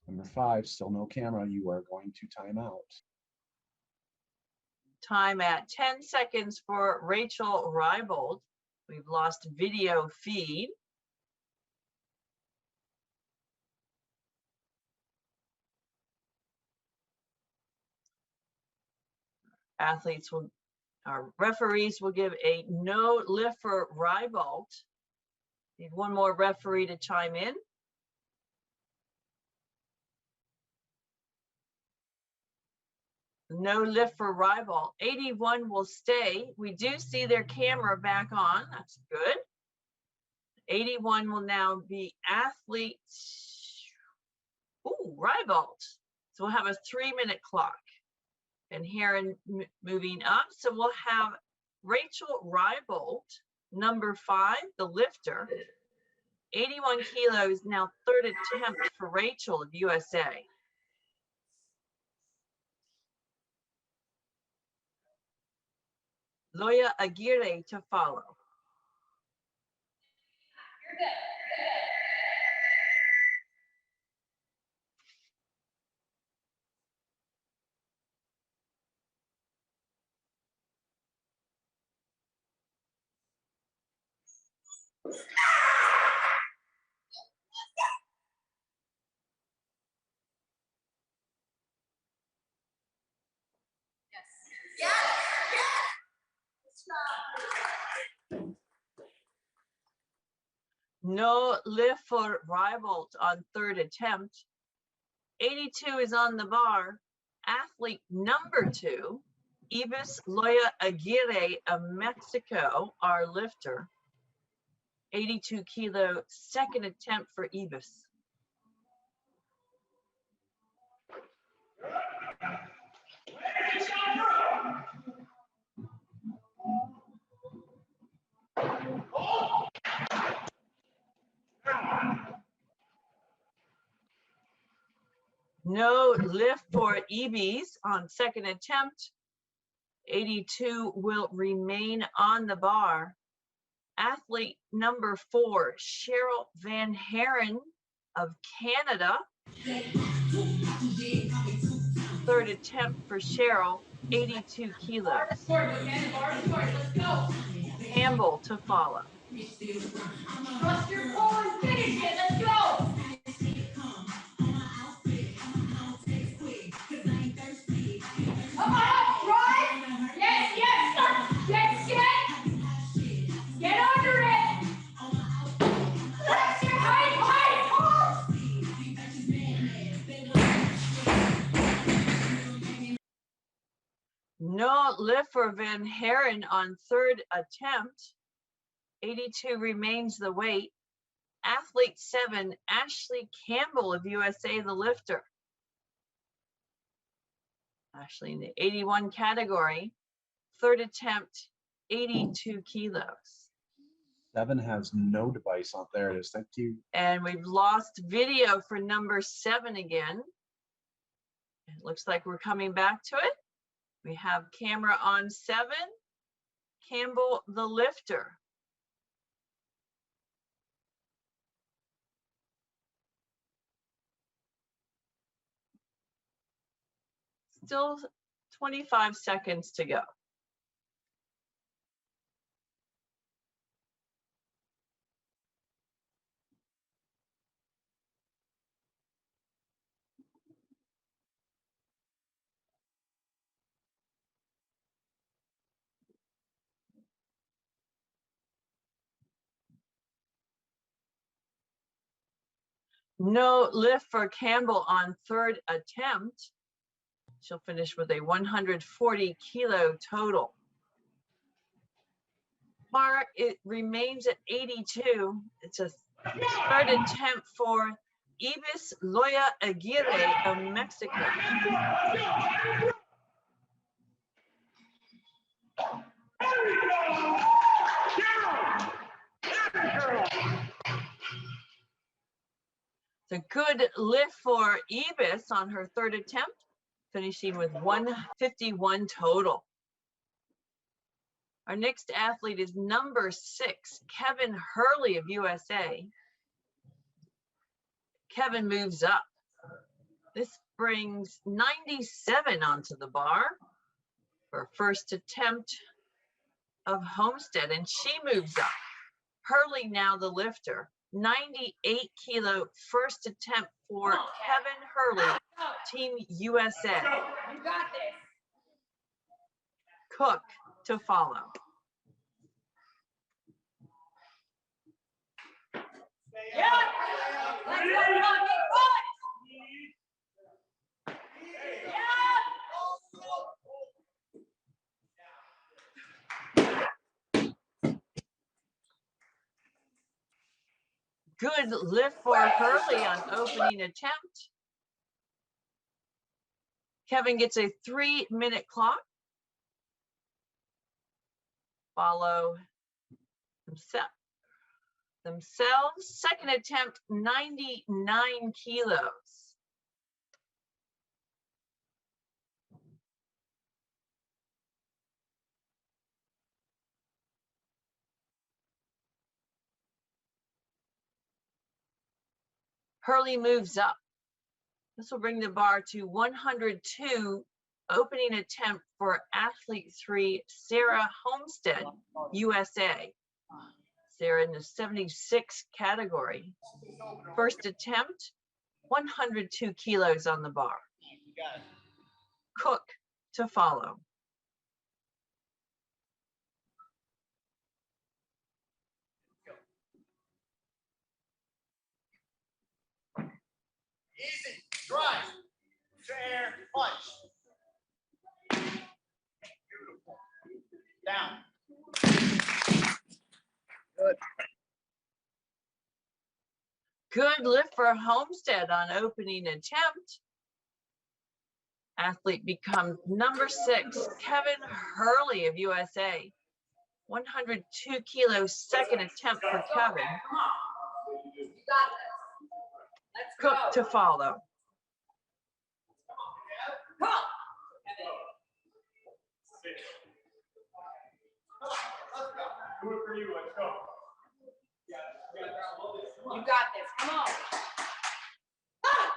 S4: Number 5, still no camera. You are going to time out.
S1: Time at 10 seconds for Rachel Rybolt. We've lost video feed. Our referees will give a no lift for Rybolt. Need one more referee to chime in. No lift for Rybolt. 81 will stay. We do see their camera back on. That's good. 81 will now be athlete. Ooh, Rybolt. So we'll have a 3-minute clock. And Heron moving up. So we'll have Rachel Rybolt, number 5, the lifter. 81 kilos, now third attempt for Rachel of USA. Loya Aguirre to follow.
S7: You're good.
S1: No lift for Rybolt on third attempt. 82 is on the bar. Athlete number 2, Ibis Loya Aguirre of Mexico, our lifter. 82 kilo, second attempt for Ibis. No lift for Ibis on second attempt. 82 will remain on the bar. Athlete number 4, Cheryl Van Haren of Canada. Third attempt for Cheryl. 82 kilos.
S7: Forward, again, the bar is forward. Let's go.
S1: Campbell to follow.
S7: Trust your core and finish it. Let's go. Come on, right? Yes, yes, start. Get under it. Let's get high.
S1: No lift for Van Haren on third attempt. 82 remains the weight. Athlete 7, Ashley Campbell of USA, the lifter. Ashley in the 81 category. Third attempt, 82 kilos.
S4: 7 has no device on. There it is. Thank you.
S1: And we've lost video for number 7 again. It looks like we're coming back to it. We have camera on 7, Campbell the lifter. Still 25 seconds to go. No lift for Campbell on third attempt. She'll finish with a 140 kilo total. Bar, it remains at 82. It's a third attempt for Ibis Loya Aguirre of Mexico. It's a good lift for Ibis on her third attempt, finishing with 151 total. Our next athlete is number 6, Kevin Hurley of USA. Kevin moves up. This brings 97 onto the bar for first attempt of Homestead, and she moves up. Hurley now the lifter. 98 kilo first attempt for Kevin Hurley, Team USA.
S7: You got this.
S1: Cook to follow.
S7: Yeah. Let's go, Rocky. Push.
S1: Good lift for Hurley on opening attempt. Kevin gets a 3-minute clock. Follow themselves. Second attempt, 99 kilos. Hurley moves up. This will bring the bar to 102. Opening attempt for athlete 3, Sarah Homestead, USA. Sarah in the 76 category. First attempt, 102 kilos on the bar. Cook to follow.
S8: Easy, drive, fair, punch. Beautiful. Down. Good.
S1: Good lift for Homestead on opening attempt. Athlete becomes number 6, Kevin Hurley of USA. 102 kilos second attempt for Kevin.
S7: You got this. Let's go.
S1: Cook to follow.
S7: Come on.
S8: Do it for you, let's go.
S7: You got this. Come on. Ah!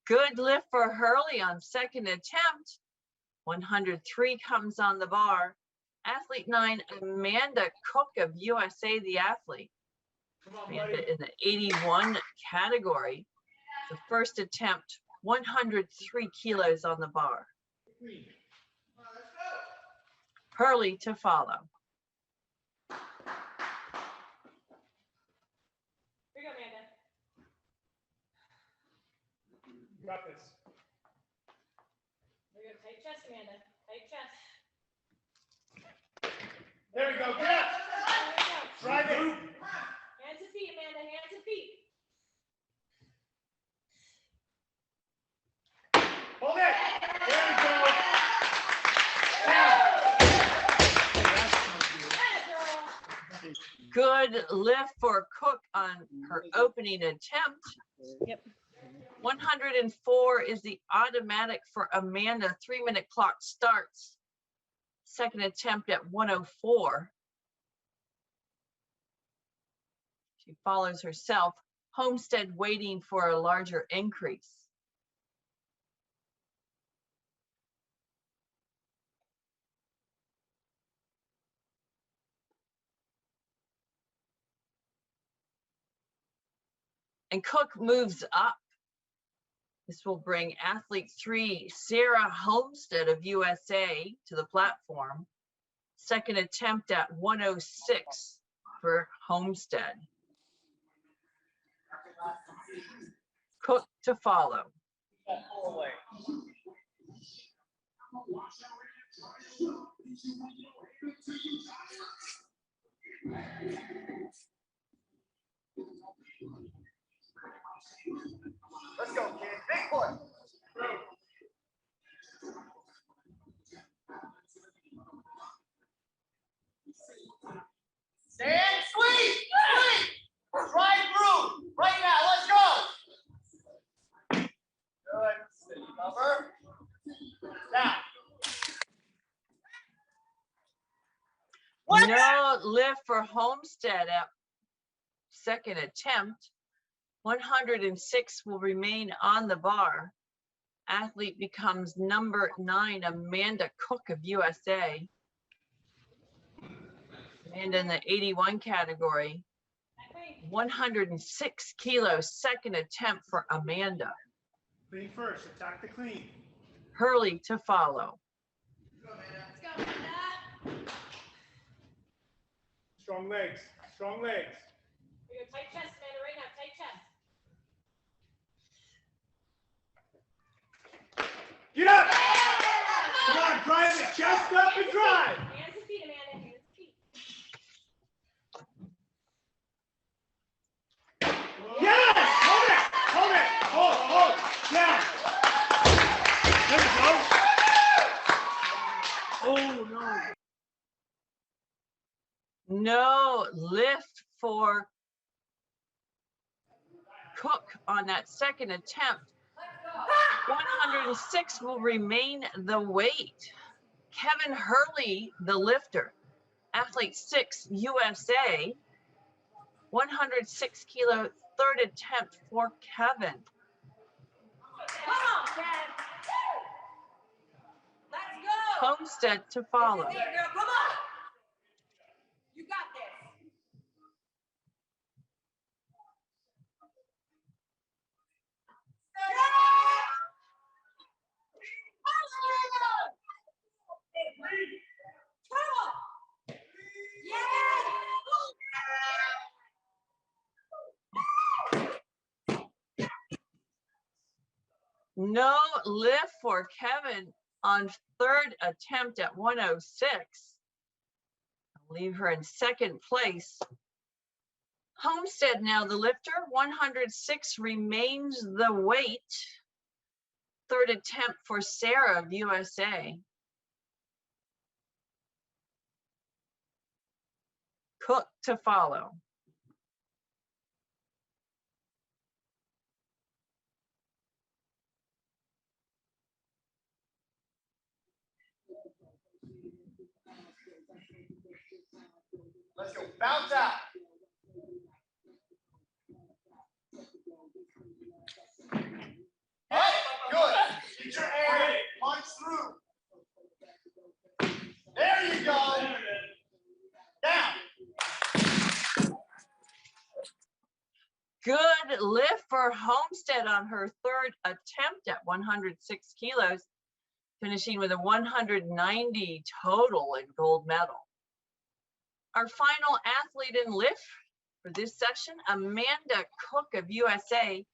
S1: Good lift for Hurley on second attempt. 103 comes on the bar. Athlete 9, Amanda Cook of USA, the athlete. Amanda in the 81 category. The first attempt, 103 kilos on the bar. Hurley to follow.
S5: Here you go, Amanda.
S8: You got this.
S5: Here you go. Tight chest, Amanda. Tight chest.
S8: There we go. Get up.
S5: There you go.
S8: Drive it.
S5: Hands and feet, Amanda. Hands and feet.
S8: Hold it. There we go.
S1: Good lift for Cook on her opening attempt.
S5: Yep.
S1: 104 is the automatic for Amanda. 3-minute clock starts. Second attempt at 104. She follows herself. Homestead waiting for a larger increase. And Cook moves up. This will bring athlete 3, Sarah Homestead of USA, to the platform. Second attempt at 106 for Homestead. Cook to follow.
S8: Let's go, kid. Big push. Stand, sweep, sweep. Right through. Right now, let's go. Good. Cover. Down.
S1: No lift for Homestead at second attempt. 106 will remain on the bar. Athlete becomes number 9, Amanda Cook of USA. And in the 81 category, 106 kilos, second attempt for Amanda.
S8: Clean first. Attack the clean.
S1: Hurley to follow.
S7: Let's go, Amanda.
S8: Strong legs. Strong legs.
S5: Here you go. Tight chest, Amanda. Right now. Tight chest.
S8: Get up. Come on, drive it. Chest up and drive.
S5: Hands and feet, Amanda. Hands and feet.
S8: Yes! Hold it! Hold it! Hold! Down! There we go. Oh, no.
S1: No lift for Cook on that second attempt. 106 will remain the weight. Kevin Hurley, the lifter. Athlete 6, USA. 106 kilo, third attempt for Kevin.
S7: Come on, Kev. Let's go.
S1: Homestead to follow.
S7: There, girl. Come on. You got this.
S1: No lift for Kevin on third attempt at 106. I'll leave her in second place. Homestead now the lifter. 106 remains the weight. Third attempt for Sarah of USA. Cook to follow.
S8: Let's go. Bounce out. Get your air, punch through. There you go. Down.
S1: Good lift for Homestead on her third attempt at 106 kilos, finishing with a 190 total and gold medal. Our final athlete in lift for this session, Amanda Cook of USA,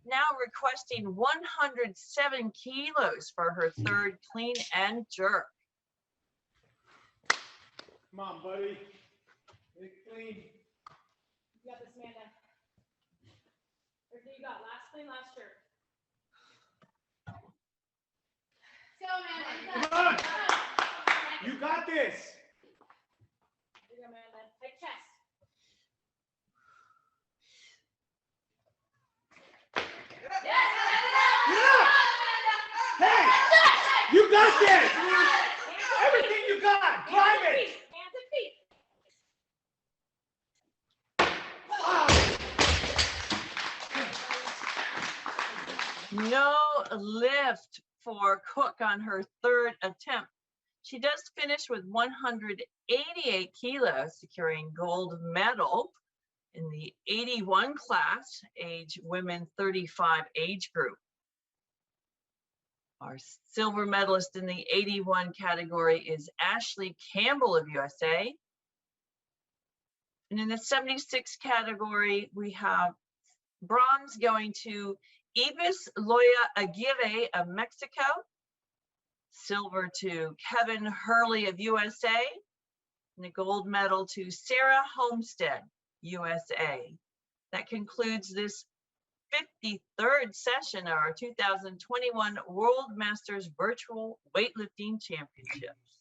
S1: now requesting 107 kilos for her third clean and jerk.
S8: Come on, buddy. Get clean.
S5: You got this, Amanda. Everything you got. Last clean, last jerk.
S7: Let's go, Amanda.
S8: Come on. You got this.
S5: Here you go, Amanda. Tight chest.
S8: Yeah. Hey, you got this. Everything you got. Drive it.
S5: Hands and feet.
S1: No lift for Cook on her third attempt. She does finish with 188 kilos, securing gold medal in the 81 class, age women 35 age group. Our silver medalist in the 81 category is Ashley Campbell of USA. And in the 76 category, we have bronze going to Ibis Loya Aguirre of Mexico, silver to Kevin Hurley of USA, and the gold medal to Sarah Homestead, USA. That concludes this 53rd session of our 2021 World Masters Virtual Weightlifting Championships.